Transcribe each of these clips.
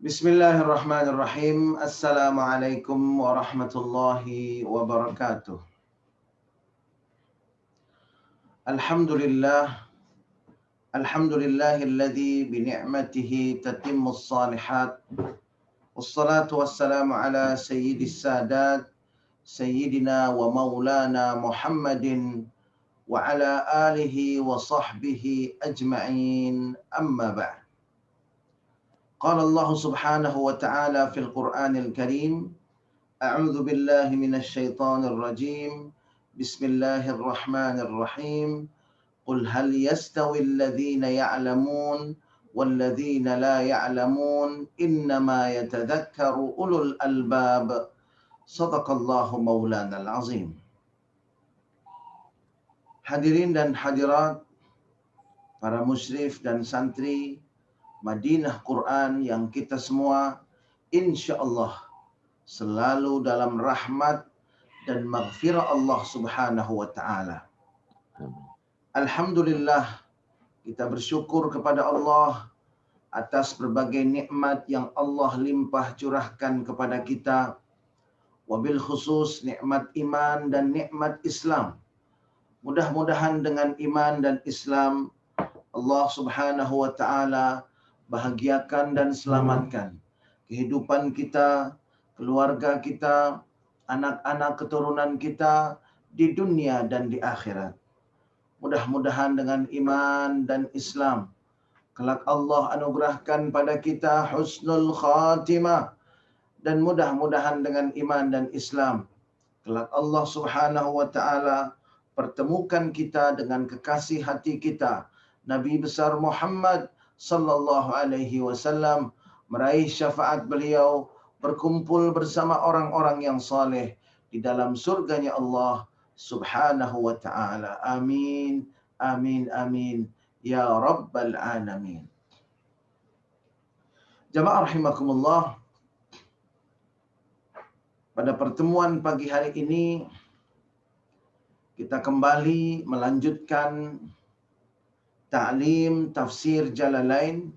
Bismillahirrahmanirrahim. Assalamualaikum warahmatullahi wabarakatuh. Alhamdulillah. Alhamdulillahilladzi bini'matihi tatimmus salihat. Wassalatu wassalamu ala sayyidis sadat. Sayyidina wa maulana Muhammadin. Wa ala alihi wa sahbihi ajma'in. Amma ba'd. قال الله سبحانه وتعالى في القرآن الكريم أعوذ بالله من الشيطان الرجيم بسم الله الرحمن الرحيم قل هل يستوي الذين يعلمون والذين لا يعلمون إنما يتذكر أولو الألباب صدق الله مولانا العظيم. Hadirin dan hadirat, para musyrif dan santri Madinah Quran yang kita semua insya Allah selalu dalam rahmat dan maghfirah Allah Subhanahu wa Ta'ala. Alhamdulillah, kita bersyukur kepada Allah atas berbagai nikmat yang Allah limpah curahkan kepada kita, wabil khusus nikmat iman dan nikmat Islam. Mudah-mudahan dengan iman dan Islam Allah Subhanahu wa Ta'ala bahagiakan dan selamatkan kehidupan kita, keluarga kita, anak-anak keturunan kita di dunia dan di akhirat. Mudah-mudahan dengan iman dan Islam kelak Allah anugerahkan pada kita husnul khatimah, dan mudah-mudahan dengan iman dan Islam kelak Allah Subhanahu wa Ta'ala pertemukan kita dengan kekasih hati kita Nabi besar Muhammad sallallahu alaihi wasallam, meraih syafaat beliau, berkumpul bersama orang-orang yang saleh di dalam surganya Allah Subhanahu wa Ta'ala. Amin, amin, amin ya rabbal alamin. Jamaah rahimakumullah, pada pertemuan pagi hari ini kita kembali melanjutkan ta'lim tafsir Jalalain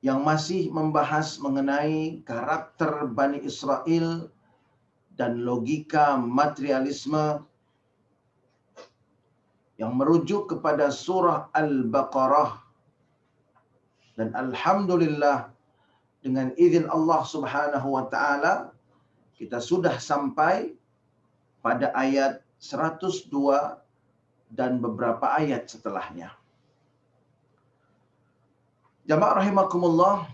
yang masih membahas mengenai karakter Bani Israel dan logika materialisme yang merujuk kepada surah Al-Baqarah. Dan alhamdulillah dengan izin Allah Subhanahu wa Ta'ala kita sudah sampai pada ayat 102 dan beberapa ayat setelahnya. Jamaah rahimakumullah,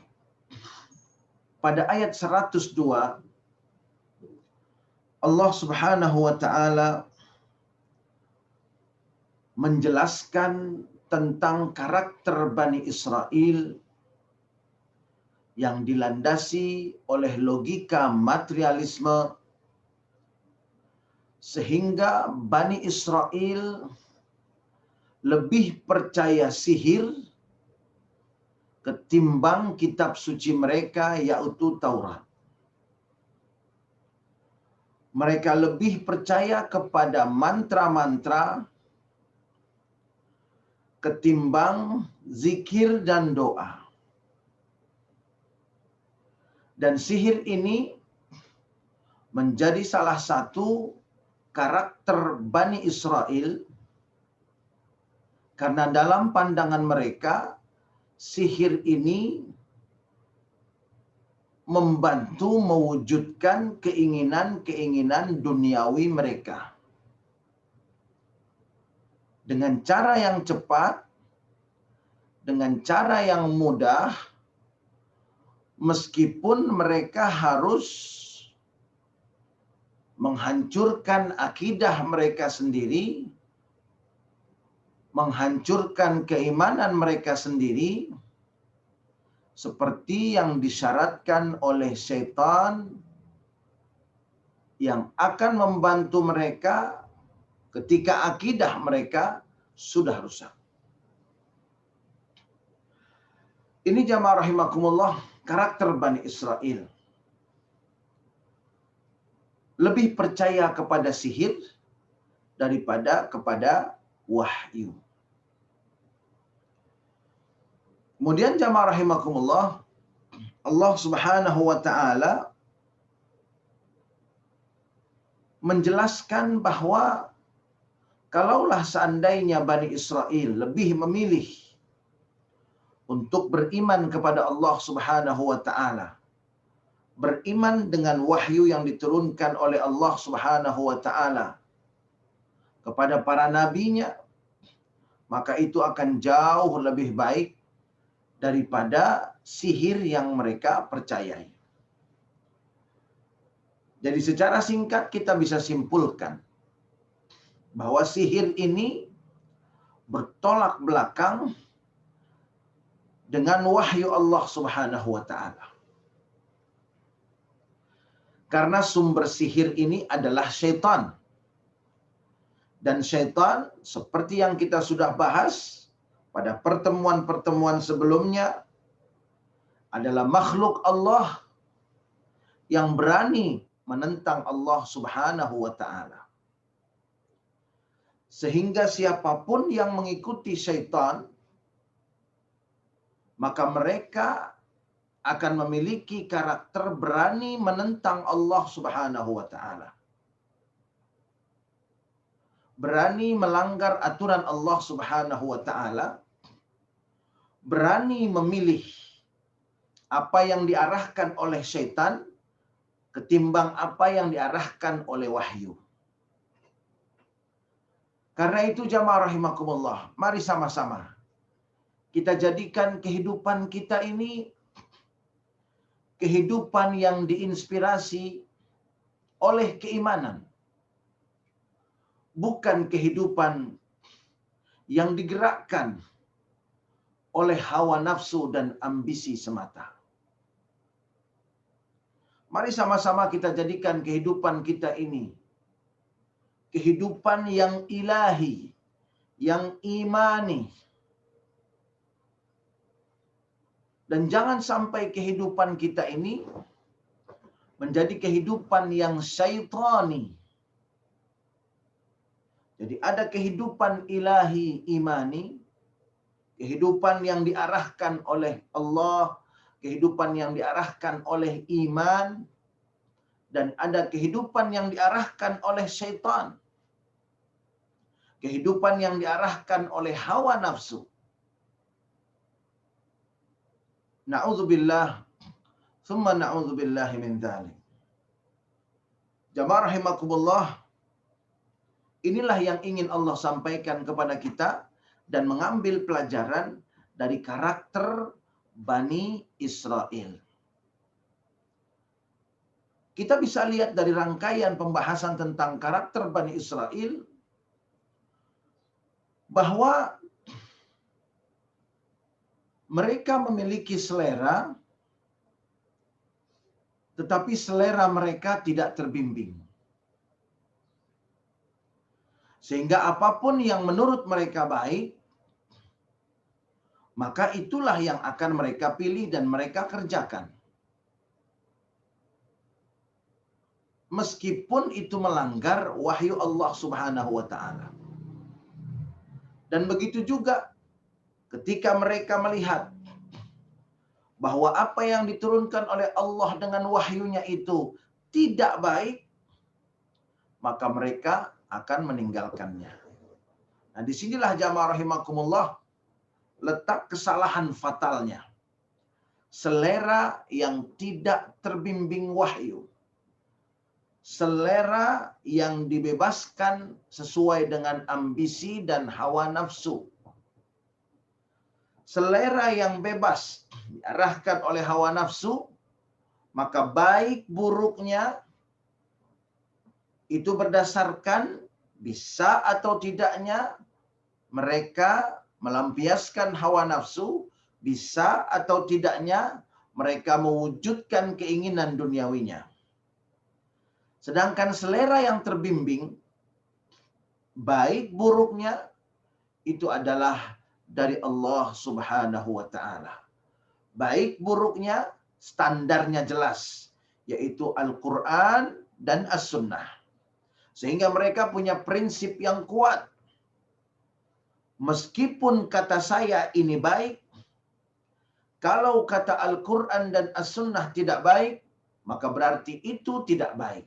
pada ayat 102 Allah Subhanahu wa Ta'ala menjelaskan tentang karakter Bani Israel yang dilandasi oleh logika materialisme, sehingga Bani Israel lebih percaya sihir ketimbang kitab suci mereka, yaitu Taurat. Mereka lebih percaya kepada mantra-mantra ketimbang zikir dan doa. Dan sihir ini menjadi salah satu karakter Bani Israel, karena dalam pandangan mereka sihir ini membantu mewujudkan keinginan-keinginan duniawi mereka dengan cara yang cepat, dengan cara yang mudah, meskipun mereka harus menghancurkan akidah mereka sendiri, menghancurkan keimanan mereka sendiri, seperti yang disyaratkan oleh syaitan yang akan membantu mereka ketika akidah mereka sudah rusak. Ini jamaah rahimakumullah, karakter Bani Israel. Lebih percaya kepada sihir daripada kepada wahyu. Kemudian jamaah rahimakumullah, Allah Subhanahu wa taala menjelaskan bahwa kalaulah seandainya Bani Israel lebih memilih untuk beriman kepada Allah Subhanahu wa taala, beriman dengan wahyu yang diturunkan oleh Allah Subhanahu wa taala kepada para nabinya, maka itu akan jauh lebih baik daripada sihir yang mereka percayai. Jadi secara singkat kita bisa simpulkan bahwa sihir ini bertolak belakang dengan wahyu Allah Subhanahu wa taala. Karena sumber sihir ini adalah syaitan. Dan syaitan, seperti yang kita sudah bahas pada pertemuan-pertemuan sebelumnya, adalah makhluk Allah yang berani menentang Allah Subhanahu wa taala. Sehingga siapapun yang mengikuti syaitan, maka mereka akan memiliki karakter berani menentang Allah Subhanahu wa taala. Berani melanggar aturan Allah Subhanahu wa taala, berani memilih apa yang diarahkan oleh syaitan ketimbang apa yang diarahkan oleh wahyu. Karena itu jamaah rahimakumullah, mari sama-sama kita jadikan kehidupan kita ini kehidupan yang diinspirasi oleh keimanan. Bukan kehidupan yang digerakkan oleh hawa nafsu dan ambisi semata. Mari sama-sama kita jadikan kehidupan kita ini kehidupan yang ilahi, yang imani. Dan jangan sampai kehidupan kita ini menjadi kehidupan yang syaitani. Jadi ada kehidupan ilahi imani, kehidupan yang diarahkan oleh Allah, kehidupan yang diarahkan oleh iman, dan ada kehidupan yang diarahkan oleh syaitan. Kehidupan yang diarahkan oleh hawa nafsu. Na'udzubillah, thumma na'udzubillahi min dzalik. Jamaah rahimakumullah, inilah yang ingin Allah sampaikan kepada kita dan mengambil pelajaran dari karakter Bani Israel. Kita bisa lihat dari rangkaian pembahasan tentang karakter Bani Israel bahwa mereka memiliki selera, tetapi selera mereka tidak terbimbing. Sehingga apapun yang menurut mereka baik, maka itulah yang akan mereka pilih dan mereka kerjakan. Meskipun itu melanggar wahyu Allah Subhanahu wa taala. Dan begitu juga ketika mereka melihat bahwa apa yang diturunkan oleh Allah dengan wahyunya itu tidak baik, maka mereka akan meninggalkannya. Nah, disinilah jamaah rahimakumullah letak kesalahan fatalnya. Selera yang tidak terbimbing wahyu. Selera yang dibebaskan sesuai dengan ambisi dan hawa nafsu. Selera yang bebas diarahkan oleh hawa nafsu, maka baik buruknya itu berdasarkan bisa atau tidaknya mereka melampiaskan hawa nafsu, bisa atau tidaknya mereka mewujudkan keinginan duniawinya. Sedangkan selera yang terbimbing, baik buruknya, itu adalah dari Allah Subhanahu wa ta'ala. Baik buruknya, standarnya jelas, yaitu Al-Quran dan As-Sunnah. Sehingga mereka punya prinsip yang kuat. Meskipun kata saya ini baik, Kalau kata Al-Quran dan As-Sunnah tidak baik, maka berarti itu tidak baik.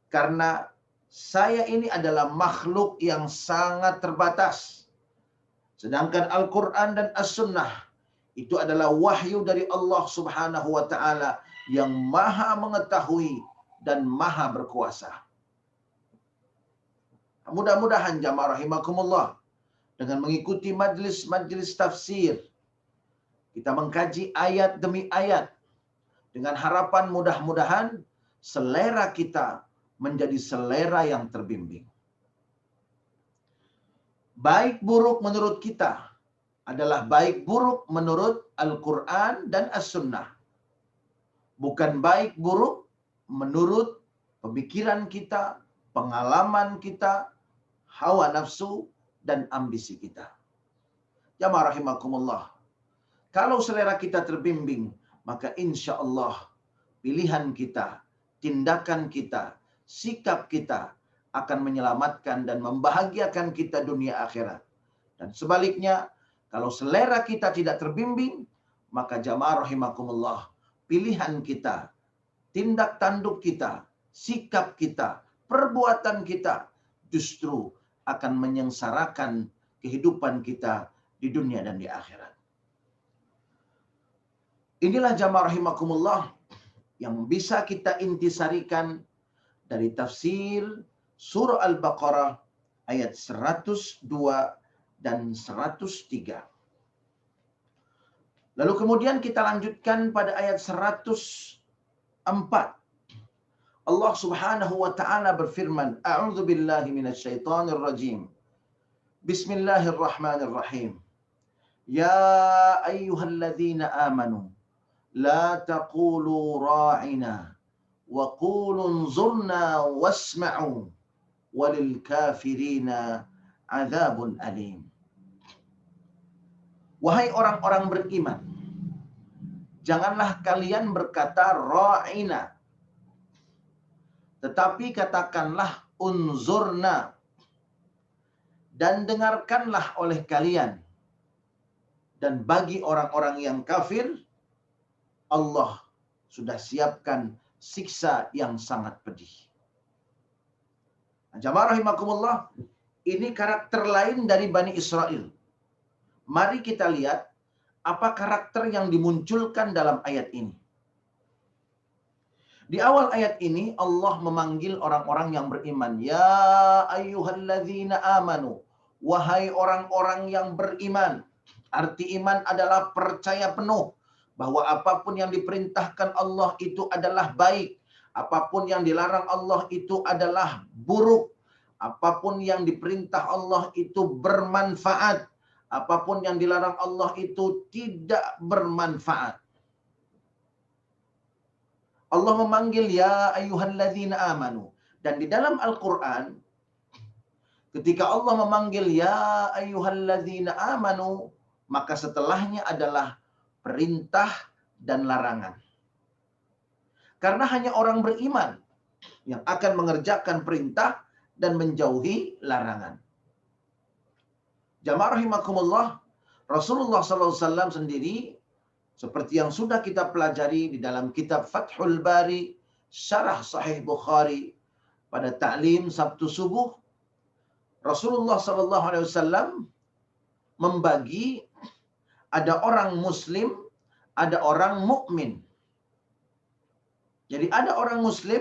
Karena saya ini adalah makhluk yang sangat terbatas. Sedangkan Al-Quran dan As-Sunnah itu adalah wahyu dari Allah Subhanahu wa Ta'ala yang maha mengetahui dan maha berkuasa. Mudah-mudahan jamaah rahimakumullah, dengan mengikuti majlis-majlis tafsir, kita mengkaji ayat demi ayat, dengan harapan mudah-mudahan selera kita menjadi selera yang terbimbing. Baik buruk menurut kita adalah baik buruk menurut Al-Quran dan As-Sunnah. Bukan baik buruk menurut pemikiran kita, pengalaman kita, hawa nafsu, dan ambisi kita. Jamaah rahimakumullah. Kalau selera kita terbimbing, maka insya Allah pilihan kita, tindakan kita, sikap kita akan menyelamatkan dan membahagiakan kita dunia akhirat. Dan sebaliknya, kalau selera kita tidak terbimbing, maka jamaah rahimakumullah, pilihan kita, tindak tanduk kita, sikap kita, perbuatan kita justru akan menyengsarakan kehidupan kita di dunia dan di akhirat. Inilah jamaah rahimakumullah yang bisa kita intisarikan dari tafsir surah Al-Baqarah ayat 102 dan 103. Lalu kemudian kita lanjutkan pada ayat 104. Allah Subhanahu wa Ta'ala berfirman, A'udzu billahi minasyaitonir rajim. Bismillahirrahmanirrahim. Ya ayyuhalladzina amanu la taqulu ra'ina wa qulu unzurna wasma'u walil kafirina adzabun alim. Wahai orang-orang beriman, janganlah kalian berkata ra'ina, tetapi katakanlah unzurna, dan dengarkanlah oleh kalian. Dan bagi orang-orang yang kafir, Allah sudah siapkan siksa yang sangat pedih. Jamaah rahimakumullah, ini karakter lain dari Bani Israel. Mari kita lihat apa karakter yang dimunculkan dalam ayat ini. Di awal ayat ini Allah memanggil orang-orang yang beriman. Ya ayyuhalladzina amanu. Wahai orang-orang yang beriman. Arti iman adalah percaya penuh bahwa apapun yang diperintahkan Allah itu adalah baik. Apapun yang dilarang Allah itu adalah buruk. Apapun yang diperintah Allah itu bermanfaat. Apapun yang dilarang Allah itu tidak bermanfaat. Allah memanggil ya ayyuhalladzina amanu. Dan di dalam Al-Quran, ketika Allah memanggil ya ayyuhalladzina amanu, maka setelahnya adalah perintah dan larangan. Karena hanya orang beriman yang akan mengerjakan perintah dan menjauhi larangan. Jamaah rahimakumullah, Rasulullah SAW sendiri, seperti yang sudah kita pelajari di dalam kitab Fathul Bari, Syarah Sahih Bukhari, pada ta'lim Sabtu subuh, Rasulullah SAW membagi ada orang muslim, ada orang mukmin. Jadi ada orang muslim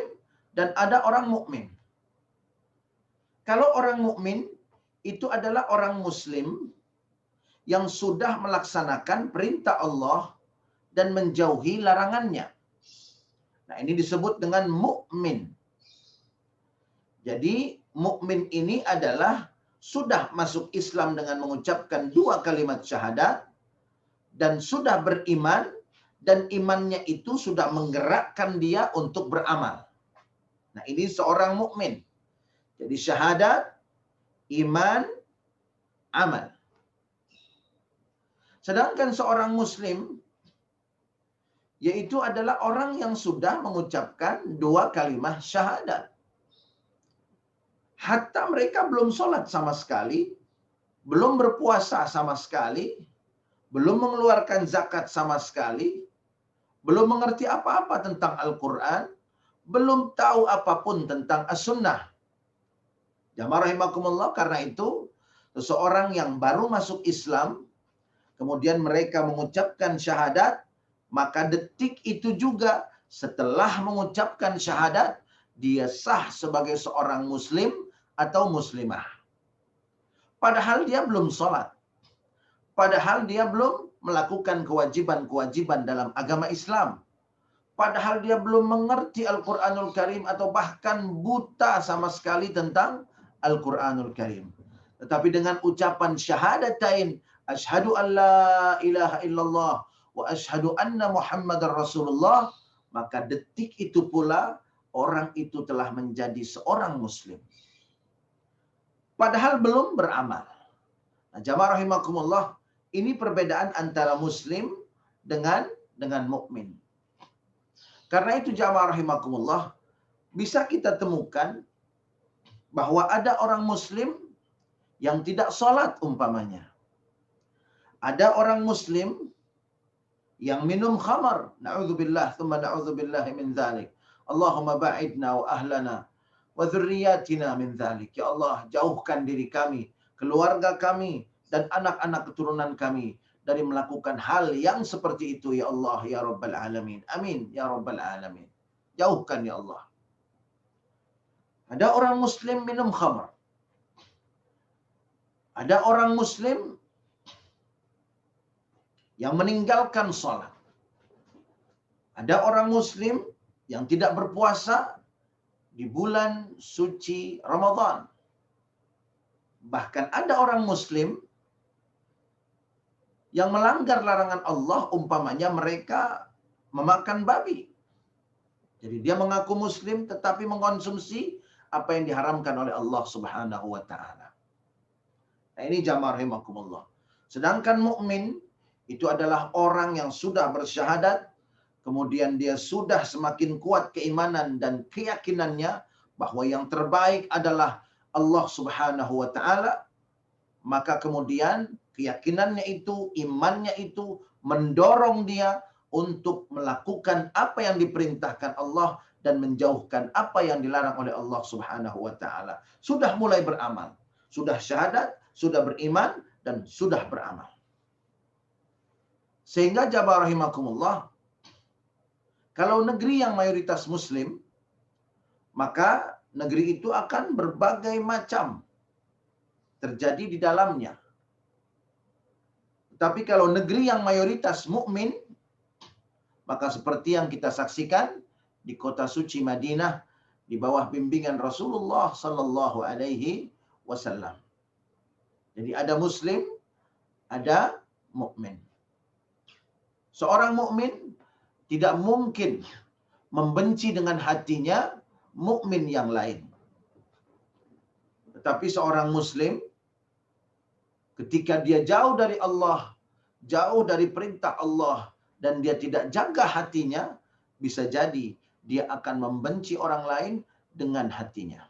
dan ada orang mukmin. Kalau orang mukmin itu adalah orang muslim yang sudah melaksanakan perintah Allah dan menjauhi larangannya. Nah, ini disebut dengan mukmin. Jadi mukmin ini adalah sudah masuk Islam dengan mengucapkan 2 kalimat syahadat dan sudah beriman, dan imannya itu sudah menggerakkan dia untuk beramal. Nah, ini seorang mukmin. Jadi syahadat, iman, amal. Sedangkan seorang muslim yaitu adalah orang yang sudah mengucapkan 2 kalimat syahadat. Hatta mereka belum sholat sama sekali, belum berpuasa sama sekali, belum mengeluarkan zakat sama sekali, belum mengerti apa-apa tentang Al-Quran, belum tahu apapun tentang As-Sunnah. Jamaah rahimakumullah, karena itu seseorang yang baru masuk Islam, kemudian mereka mengucapkan syahadat, maka detik itu juga setelah mengucapkan syahadat, dia sah sebagai seorang muslim atau muslimah. Padahal dia belum sholat. Padahal dia belum melakukan kewajiban-kewajiban dalam agama Islam. Padahal dia belum mengerti Al-Quranul Karim atau bahkan buta sama sekali tentang Al-Quranul Karim. Tetapi dengan ucapan syahadatain, asyhadu an la ilaha illallah wa asyhadu anna Muhammadar Rasulullah, maka detik itu pula orang itu telah menjadi seorang muslim. Padahal belum beramal. Nah, jamaah rahimakumullah, ini perbedaan antara muslim dengan mukmin. Karena itu jamaah rahimakumullah, bisa kita temukan bahwa ada orang muslim yang tidak sholat umpamanya. Ada orang muslim yang minum khamar. Na'udzubillah, thumma na'udzubillah min dzalik. Allahumma ba'idna wa ahlana wa dzurriyyatina min dzalik. Ya Allah, jauhkan diri kami, keluarga kami, dan anak-anak keturunan kami dari melakukan hal yang seperti itu, ya Allah, ya Rabbal Alamin. Amin, ya Rabbal Alamin. Jauhkan, ya Allah. Ada orang muslim minum khamar. Ada orang muslim yang meninggalkan sholat. Ada orang muslim yang tidak berpuasa di bulan suci Ramadan. Bahkan ada orang muslim yang melanggar larangan Allah, umpamanya mereka memakan babi. Jadi dia mengaku muslim tetapi mengkonsumsi apa yang diharamkan oleh Allah Subhanahu wa taala. Nah, ini jamaah rahimakumullah. Sedangkan mukmin itu adalah orang yang sudah bersyahadat, kemudian dia sudah semakin kuat keimanan dan keyakinannya bahwa yang terbaik adalah Allah Subhanahu wa taala, maka kemudian keyakinannya itu, imannya itu mendorong dia untuk melakukan apa yang diperintahkan Allah dan menjauhkan apa yang dilarang oleh Allah Subhanahu wa taala. Sudah mulai beramal, sudah syahadat, sudah beriman, dan sudah beramal. Sehingga jamaah rahimakumullah, kalau negeri yang mayoritas muslim, maka negeri itu akan berbagai macam terjadi di dalamnya. Tapi kalau negeri yang mayoritas mukmin, maka seperti yang kita saksikan di kota suci Madinah di bawah bimbingan Rasulullah sallallahu alaihi wasallam. Jadi ada muslim, ada mukmin. Seorang mukmin tidak mungkin membenci dengan hatinya mukmin yang lain. Tetapi seorang muslim ketika dia jauh dari Allah, jauh dari perintah Allah, dan dia tidak jaga hatinya, bisa jadi dia akan membenci orang lain dengan hatinya.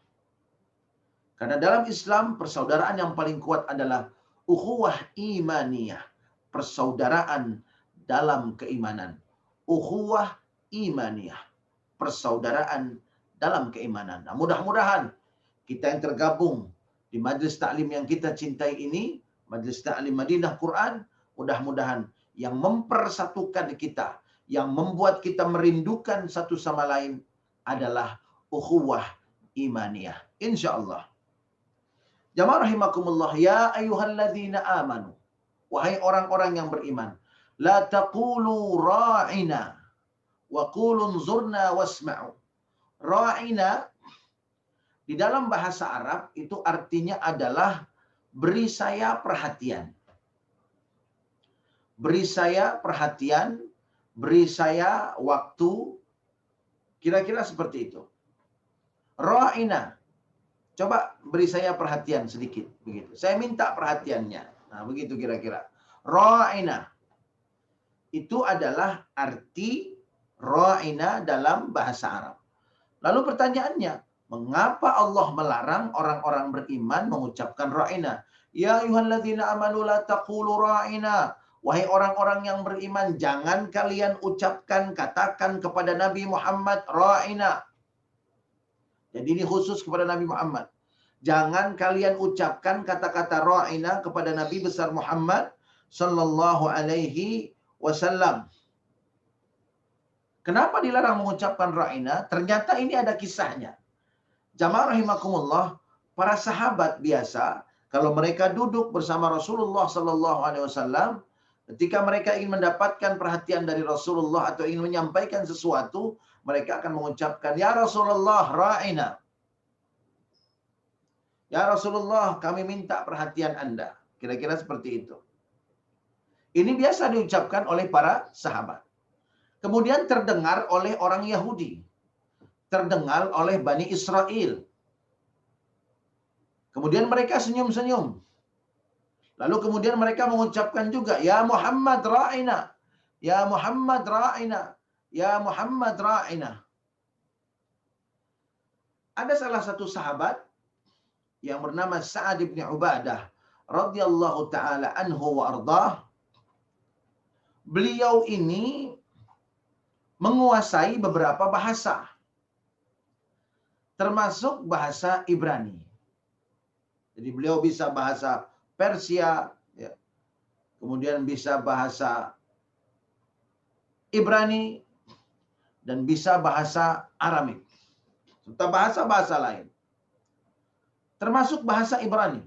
Karena dalam Islam, persaudaraan yang paling kuat adalah ukhuwah imaniyah, persaudaraan dalam keimanan. Ukhuwah imaniyah, persaudaraan dalam keimanan. Nah, mudah-mudahan kita yang tergabung di majlis taklim yang kita cintai ini, Majlis Taklim Madinah Quran, mudah-mudahan yang mempersatukan kita, yang membuat kita merindukan satu sama lain adalah ukhuwah imaniyah. Insyaallah. Jamaah rahimakumullah, ya ayyuhalladzina amanu. Wahai orang-orang yang beriman, la taqulu ra'ina wa qulu unzurna wasma'u. Ra'ina di dalam bahasa Arab itu artinya adalah beri saya perhatian. Beri saya perhatian, beri saya waktu, kira-kira seperti itu. Ra'ina, coba beri saya perhatian sedikit, begitu. Saya minta perhatiannya. Nah, begitu kira-kira. Ra'ina itu adalah arti ra'ina dalam bahasa Arab. Lalu pertanyaannya, mengapa Allah melarang orang-orang beriman mengucapkan ra'ina? Ya ayyuhalladzina amanu la taqulu ra'ina Wahai orang-orang yang beriman, jangan kalian ucapkan, katakan kepada Nabi Muhammad, ra'ina. Jadi ini khusus kepada Nabi Muhammad. Jangan kalian ucapkan kata-kata ra'ina kepada Nabi besar Muhammad sallallahu alaihi wasallam. Kenapa dilarang mengucapkan ra'ina? Ternyata ini ada kisahnya. Jamaah rahimakumullah, para sahabat biasa kalau mereka duduk bersama Rasulullah sallallahu alaihi wasallam, ketika mereka ingin mendapatkan perhatian dari Rasulullah atau ingin menyampaikan sesuatu, mereka akan mengucapkan, "Ya Rasulullah, ra'ina." "Ya Rasulullah, kami minta perhatian Anda." Kira-kira seperti itu. Ini biasa diucapkan oleh para sahabat. Kemudian terdengar oleh orang Yahudi. Terdengar oleh Bani Israel. Kemudian mereka senyum-senyum. Lalu kemudian mereka mengucapkan juga, "Ya Muhammad ra'ina. Ya Muhammad ra'ina. Ya Muhammad ra'ina." Ada salah satu sahabat yang bernama Sa'ad bin Ubadah radhiyallahu taala anhu wa ardah. Beliau ini menguasai beberapa bahasa, termasuk bahasa Ibrani. Jadi beliau bisa bahasa Persia, ya. Kemudian bisa bahasa Ibrani, dan bisa bahasa Aramik, serta bahasa-bahasa lain, termasuk bahasa Ibrani.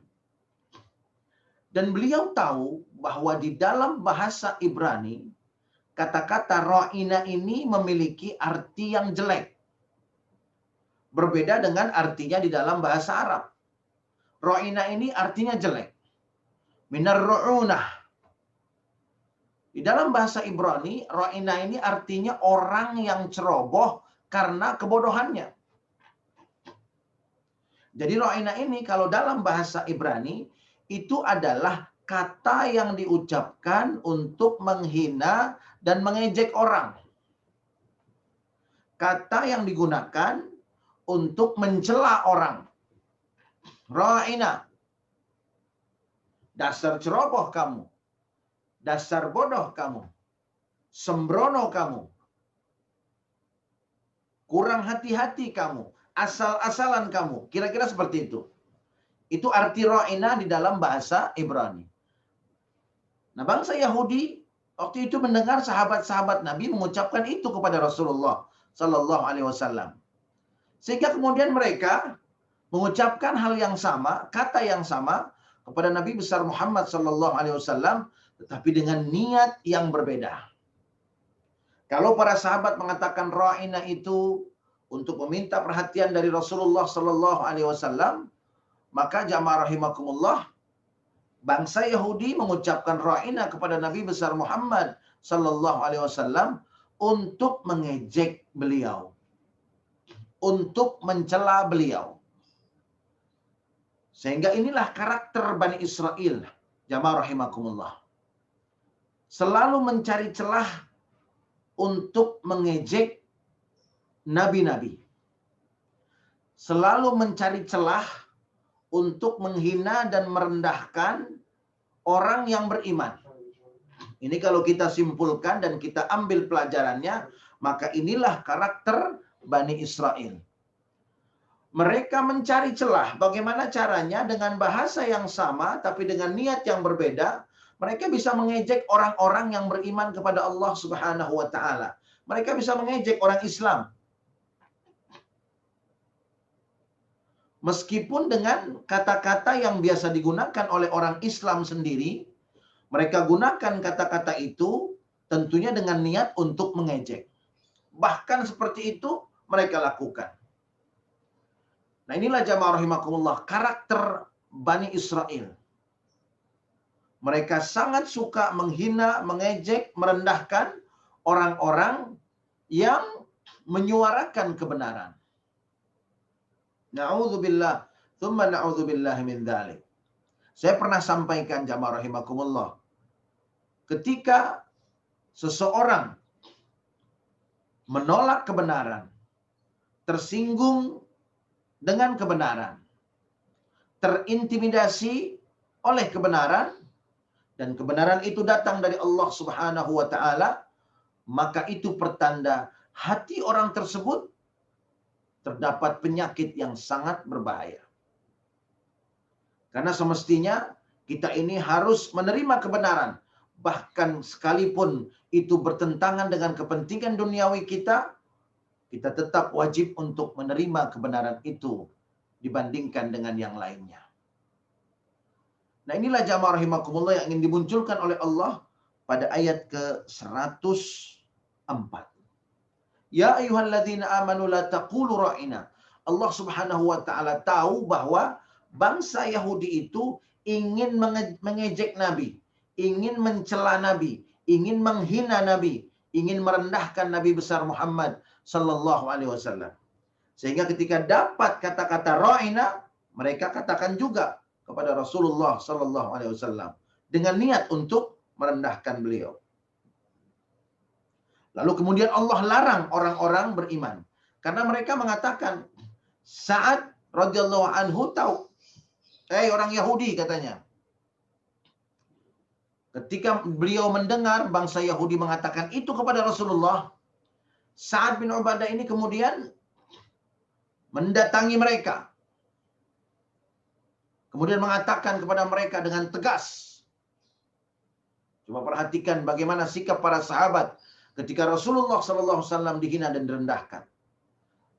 Dan beliau tahu bahwa di dalam bahasa Ibrani, kata-kata ra'ina ini memiliki arti yang jelek. Berbeda dengan artinya di dalam bahasa Arab. Ra'ina ini artinya jelek. Minar ru'unah. Di dalam bahasa Ibrani, ra'ina ini artinya orang yang ceroboh karena kebodohannya. Jadi ra'ina ini kalau dalam bahasa Ibrani, itu adalah kata yang diucapkan untuk menghina dan mengejek orang. Kata yang digunakan untuk mencela orang. Ra'ina. Dasar ceroboh kamu. Dasar bodoh kamu. Sembrono kamu. Kurang hati-hati kamu. Asal-asalan kamu. Kira-kira seperti itu. Itu arti ra'ina di dalam bahasa Ibrani. Nah, bangsa Yahudi waktu itu mendengar sahabat-sahabat Nabi mengucapkan itu kepada Rasulullah sallallahu alaihi wasallam. Sehingga kemudian mereka mengucapkan hal yang sama, kata yang sama kepada Nabi besar Muhammad sallallahu alaihi wasallam, tetapi dengan niat yang berbeda. Kalau para sahabat mengatakan ra'ina itu untuk meminta perhatian dari Rasulullah sallallahu alaihi wasallam, maka jamaah rahimakumullah, bangsa Yahudi mengucapkan ra'ina kepada Nabi besar Muhammad sallallahu alaihi wasallam untuk mengejek beliau, untuk mencela beliau. Sehingga inilah karakter Bani Israel, jamaah rahimakumullah. Selalu mencari celah untuk mengejek nabi-nabi. Selalu mencari celah untuk menghina dan merendahkan orang yang beriman. Ini kalau kita simpulkan dan kita ambil pelajarannya, maka inilah karakter Bani Israel. Mereka mencari celah bagaimana caranya dengan bahasa yang sama tapi dengan niat yang berbeda, mereka bisa mengejek orang-orang yang beriman kepada Allah Subhanahu wa taala. Mereka bisa mengejek orang Islam. Meskipun dengan kata-kata yang biasa digunakan oleh orang Islam sendiri, mereka gunakan kata-kata itu tentunya dengan niat untuk mengejek. Bahkan seperti itu mereka lakukan. Nah, inilah jamaah rahimakumullah karakter Bani Israel. Mereka sangat suka menghina, mengejek, merendahkan orang-orang yang menyuarakan kebenaran. Na'udzubillah, thumma na'udzubillah min dzalik. Saya pernah sampaikan jamaah rahimakumullah, ketika seseorang menolak kebenaran, tersinggung dengan kebenaran, terintimidasi oleh kebenaran, dan kebenaran itu datang dari Allah Subhanahu wa taala, maka itu pertanda hati orang tersebut terdapat penyakit yang sangat berbahaya. Karena semestinya kita ini harus menerima kebenaran, bahkan sekalipun itu bertentangan dengan kepentingan duniawi kita, kita tetap wajib untuk menerima kebenaran itu dibandingkan dengan yang lainnya. Nah, inilah jamaah rahimakumullah yang ingin dimunculkan oleh Allah pada ayat ke-104. Ya ayyuhalladzina amanu la taqulu ra'ina. Allah Subhanahu wa taala tahu bahwa bangsa Yahudi itu ingin mengejek Nabi, ingin mencela Nabi, ingin menghina Nabi, ingin merendahkan Nabi besar Muhammad sallallahu alaihi wasallam. Sehingga ketika dapat kata-kata ra'ina, mereka katakan juga kepada Rasulullah sallallahu alaihi wasallam dengan niat untuk merendahkan beliau. Lalu kemudian Allah larang orang-orang beriman karena mereka mengatakan, Sa'ad radhiyallahu anhu tahu, orang Yahudi katanya, ketika beliau mendengar bangsa Yahudi mengatakan itu kepada Rasulullah, Sa'ad bin Ubadah ini kemudian mendatangi mereka. Kemudian mengatakan kepada mereka dengan tegas. Coba perhatikan bagaimana sikap para sahabat ketika Rasulullah SAW dihina dan direndahkan.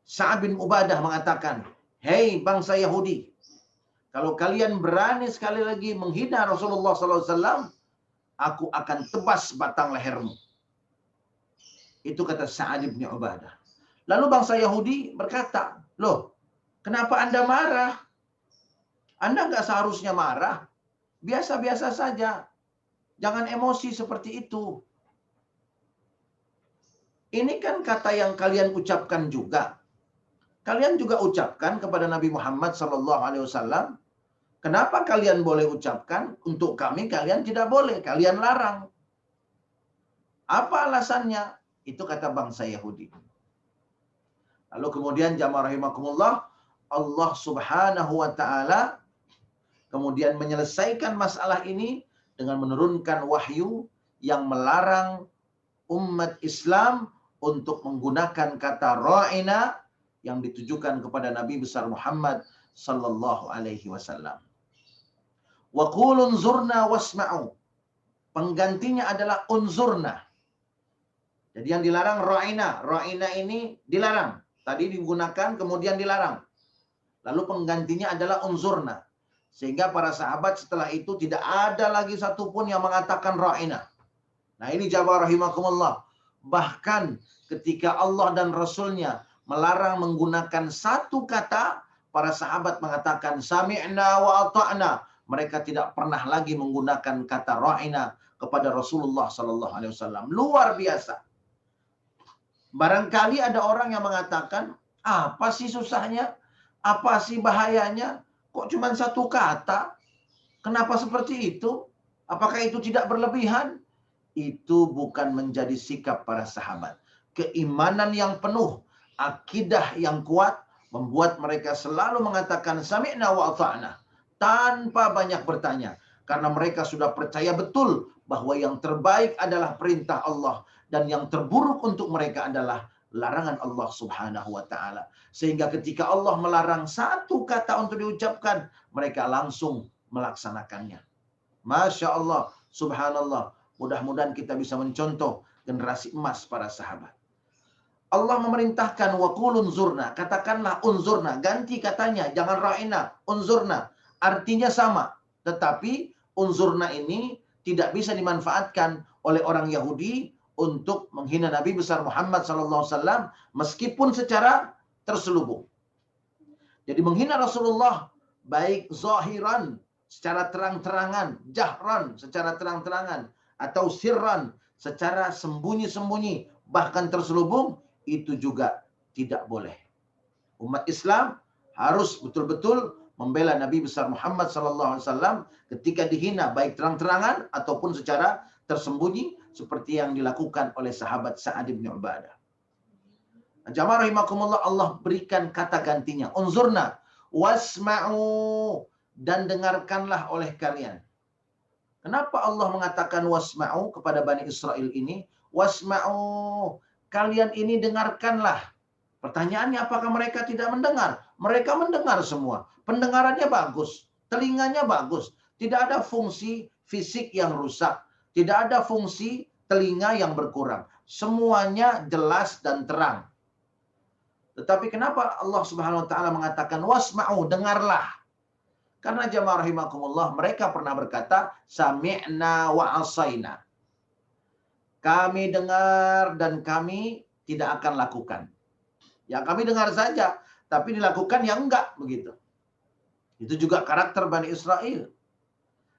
Sa'ad bin Ubadah mengatakan, hei bangsa Yahudi, kalau kalian berani sekali lagi menghina Rasulullah SAW, aku akan tebas batang lehermu. Itu kata Sa'ad bin Ubadah. Lalu bangsa Yahudi berkata, loh, kenapa Anda marah? Anda nggak seharusnya marah. Biasa-biasa saja. Jangan emosi seperti itu. Ini kan kata yang kalian ucapkan juga. Kalian juga ucapkan kepada Nabi Muhammad SAW. Kenapa kalian boleh ucapkan? Untuk kami kalian tidak boleh. Kalian larang. Apa alasannya? Itu kata bangsa Yahudi. Lalu kemudian jamaah rahimakumullah, Allah Subhanahu wa taala kemudian menyelesaikan masalah ini dengan menurunkan wahyu yang melarang umat Islam untuk menggunakan kata ra'ina yang ditujukan kepada Nabi besar Muhammad sallallahu alaihi wasallam. Wa qul unzurna wasma'u. Penggantinya adalah unzurna. Jadi yang dilarang ra'ina. Ra'ina ini dilarang. Tadi digunakan kemudian dilarang. Lalu penggantinya adalah unzurna. Sehingga para sahabat setelah itu tidak ada lagi satupun yang mengatakan ra'ina. Nah ini jamaah rahimakumullah. Bahkan ketika Allah dan Rasulnya melarang menggunakan satu kata, para sahabat mengatakan sami'na wa ata'na. Mereka tidak pernah lagi menggunakan kata ra'ina kepada Rasulullah sallallahu alaihi wasallam. Luar biasa. Barangkali ada orang yang mengatakan, apa sih susahnya? Apa sih bahayanya? Kok cuma satu kata? Kenapa seperti itu? Apakah itu tidak berlebihan? Itu bukan menjadi sikap para sahabat. Keimanan yang penuh, akidah yang kuat, membuat mereka selalu mengatakan sami'na wa ata'na. Tanpa banyak bertanya. Karena mereka sudah percaya betul bahwa yang terbaik adalah perintah Allah. Dan yang terburuk untuk mereka adalah larangan Allah Subhanahu wa ta'ala. Sehingga ketika Allah melarang satu kata untuk diucapkan, mereka langsung melaksanakannya. Masya Allah, subhanallah. Mudah-mudahan kita bisa mencontoh generasi emas para sahabat. Allah memerintahkan wa qul unzurna, katakanlah unzurna, ganti katanya, jangan ra'ina, unzurna. Artinya sama, tetapi unzurna ini tidak bisa dimanfaatkan oleh orang Yahudi untuk menghina Nabi besar Muhammad SAW meskipun secara terselubung. Jadi menghina Rasulullah baik zahiran secara terang-terangan, jahran secara terang-terangan, atau sirran secara sembunyi-sembunyi bahkan terselubung, itu juga tidak boleh. Umat Islam harus betul-betul membela Nabi besar Muhammad SAW ketika dihina baik terang-terangan ataupun secara tersembunyi seperti yang dilakukan oleh sahabat Sa'ad bin Ubadah. Jamaah rahimakumullah, Allah berikan kata gantinya, unzurna wasma'u, dan dengarkanlah oleh kalian. Kenapa Allah mengatakan wasma'u kepada Bani Israel ini? Wasma'u, kalian ini dengarkanlah. Pertanyaannya, apakah mereka tidak mendengar? Mereka mendengar semua. Pendengarannya bagus, telinganya bagus. Tidak ada fungsi fisik yang rusak. Tidak ada fungsi telinga yang berkurang. Semuanya jelas dan terang. Tetapi kenapa Allah Subhanahu wa taala mengatakan wasma'u, dengarlah? Karena jamaah rahimakumullah, mereka pernah berkata sami'na wa asaina. Kami dengar dan kami tidak akan lakukan. Ya kami dengar saja, tapi dilakukan yang enggak begitu. Itu juga karakter Bani Israel.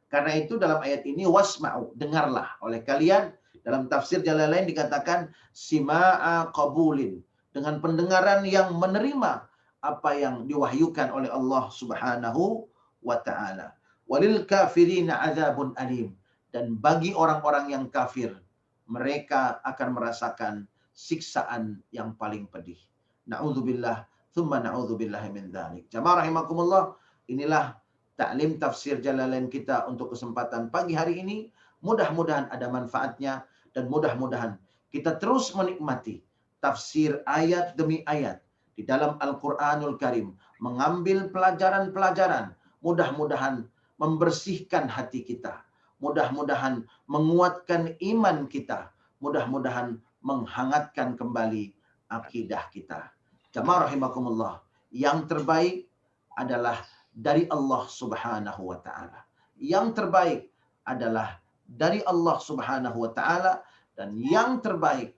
Karena itu dalam ayat ini wasma'u, dengarlah oleh kalian. Dalam tafsir Jalalain dikatakan sima'a qabulin, dengan pendengaran yang menerima apa yang diwahyukan oleh Allah Subhanahu wa taala. Walil kafirina adzabun alim, dan bagi orang-orang yang kafir mereka akan merasakan siksaan yang paling pedih. Na'udzubillah, thumma na'udzubillahi min dzalik. Jamaah rahimakumullah, inilah taklim tafsir Jalalain kita untuk kesempatan pagi hari ini. Mudah-mudahan ada manfaatnya dan mudah-mudahan kita terus menikmati tafsir ayat demi ayat di dalam Al-Qur'anul Karim, mengambil pelajaran-pelajaran, mudah-mudahan membersihkan hati kita, mudah-mudahan menguatkan iman kita, mudah-mudahan menghangatkan kembali akidah kita. Jamaah rahimakumullah, yang terbaik adalah dari Allah Subhanahu wa taala. Yang terbaik adalah dari Allah Subhanahu wa taala, dan yang terbaik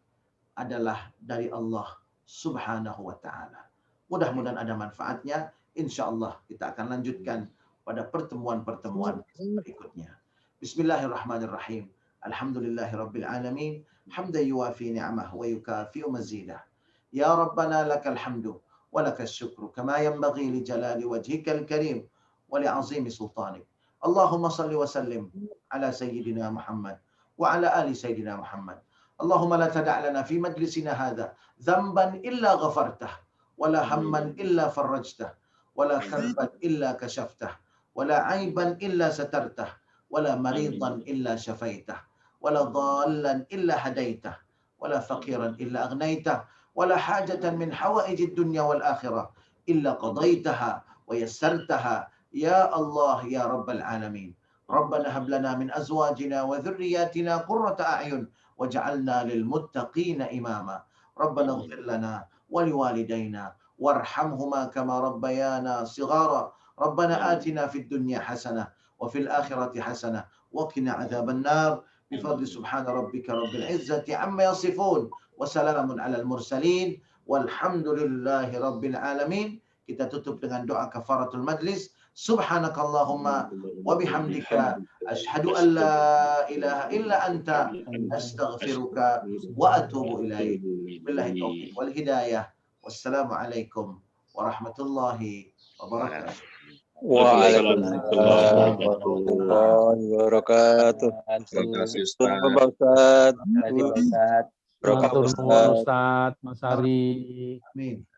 adalah dari Allah Subhanahu wa taala. Mudah-mudahan ada manfaatnya. Insyaallah kita akan lanjutkan pada pertemuan-pertemuan berikutnya. Bismillahirrahmanirrahim. Alhamdulillahirabbil alamin. Hamdan yuwafi ni'amah wa yukafi'u mazidah. Ya Rabbana lakal hamdu wa lakal syukru kama yanbaghi li jalali wajhikal karim wa li 'azimi sultanik. Allahumma salli wa sallim ala sayyidina Muhammad wa ala ali sayyidina Muhammad. Allahumma la tada' lana fi majlisina hadha dhanban illa ghafartah wa la hamman illa farajtah wa la karban illa kashaftah wa la 'aiban illa satartah wa la maridan illa shafaitah wa la dhallan illa hadaitah wa la faqiran illa aghnaytah wa la hajatan min hawaijid dunya wal akhirah illa qadaitaha wa yassartaha ya Allah ya rabbal alamin. Rabbana hab lana min azwajina wa dhurriyyatina qurrata a'yun waj'alna lil muttaqina imama. Rabbana ighfir lana wa liwalidayna warhamhuma kama rabbayana shighara. Rabbana atina fid dunya hasanah wa fil akhirati hasanah wa qina adzaban nar. Bifadli subhana rabbika rabbil izzati amma yasifun wa salamun alal mursalin walhamdulillahi rabbil alamin. Kita tutup dengan doa kafaratul majlis. Subhanakallahumma wa bihamdika asyhadu an la ilaha illa anta astaghfiruka wa atubu ilaik. Billahi taufiq wal hidayah. Wassalamualaikum warahmatullahi wabarakatuh. Waalaikumsalam warahmatullahi wabarakatuh. Terima kasih Terima kasih Ustaz. Matur nuwun Ustaz, Mas Ari. Amin.